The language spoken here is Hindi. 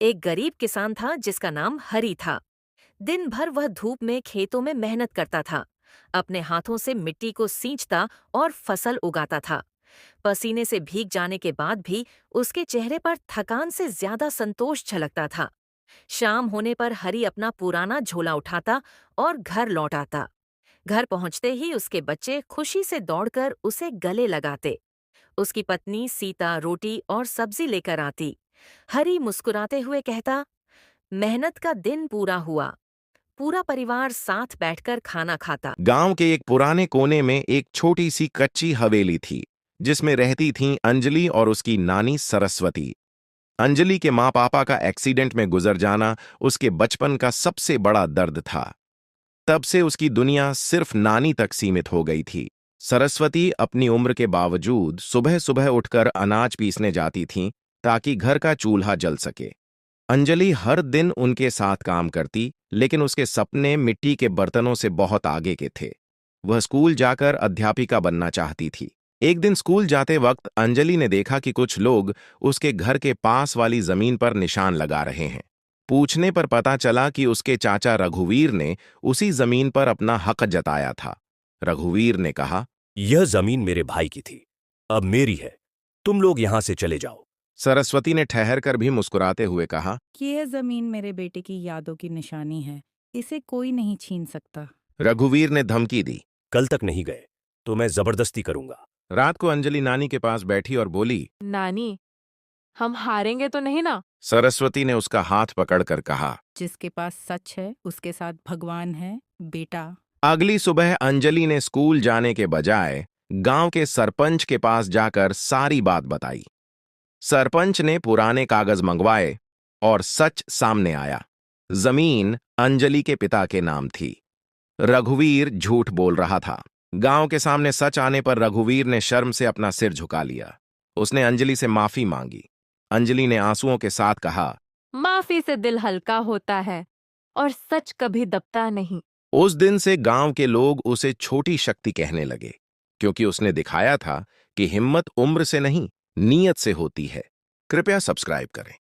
एक गरीब किसान था जिसका नाम हरी था। दिन भर वह धूप में खेतों में मेहनत करता था। अपने हाथों से मिट्टी को सींचता और फसल उगाता था। पसीने से भीग जाने के बाद भी उसके चेहरे पर थकान से ज्यादा संतोष झलकता था। शाम होने पर हरी अपना पुराना झोला उठाता और घर लौट आता। घर पहुंचते ही उसके बच्चे खुशी से दौड़कर उसे गले लगाते। उसकी पत्नी सीता रोटी और सब्जी लेकर आती। हरी मुस्कुराते हुए कहता, मेहनत का दिन पूरा हुआ। पूरा परिवार साथ बैठकर खाना खाता। गांव के एक पुराने कोने में एक छोटी सी कच्ची हवेली थी, जिसमें रहती थीं अंजलि और उसकी नानी सरस्वती। अंजलि के माँ पापा का एक्सीडेंट में गुजर जाना उसके बचपन का सबसे बड़ा दर्द था। तब से उसकी दुनिया सिर्फ नानी तक सीमित हो गई थी। सरस्वती अपनी उम्र के बावजूद सुबह सुबह उठकर अनाज पीसने जाती थीं ताकि घर का चूल्हा जल सके। अंजलि हर दिन उनके साथ काम करती, लेकिन उसके सपने मिट्टी के बर्तनों से बहुत आगे के थे। वह स्कूल जाकर अध्यापिका बनना चाहती थी। एक दिन स्कूल जाते वक्त अंजलि ने देखा कि कुछ लोग उसके घर के पास वाली जमीन पर निशान लगा रहे हैं। पूछने पर पता चला कि उसके चाचा रघुवीर ने उसी जमीन पर अपना हक जताया था। रघुवीर ने कहा, यह जमीन मेरे भाई की थी, अब मेरी है। तुम लोग यहां से चले जाओ। सरस्वती ने ठहरकर भी मुस्कुराते हुए कहा कि यह जमीन मेरे बेटे की यादों की निशानी है, इसे कोई नहीं छीन सकता। रघुवीर ने धमकी दी। कल तक नहीं गए तो मैं जबरदस्ती करूंगा। रात को अंजलि नानी के पास बैठी और बोली, नानी, हम हारेंगे तो नहीं ना? सरस्वती ने उसका हाथ पकड़कर कहा। जिसके पास सच है उसके साथ भगवान है, बेटा। अगली सुबह अंजलि ने स्कूल जाने के बजाय गांव के सरपंच के पास जाकर सारी बात बताई। सरपंच ने पुराने कागज मंगवाए और सच सामने आया। जमीन अंजलि के पिता के नाम थी। रघुवीर झूठ बोल रहा था। गांव के सामने सच आने पर रघुवीर ने शर्म से अपना सिर झुका लिया। उसने अंजलि से माफी मांगी। अंजलि ने आंसुओं के साथ कहा, माफी से दिल हल्का होता है और सच कभी दबता नहीं। उस दिन से गांव के लोग उसे छोटी शक्ति कहने लगे, क्योंकि उसने दिखाया था कि हिम्मत उम्र से नहीं, नीयत से होती है। कृपया सब्सक्राइब करें।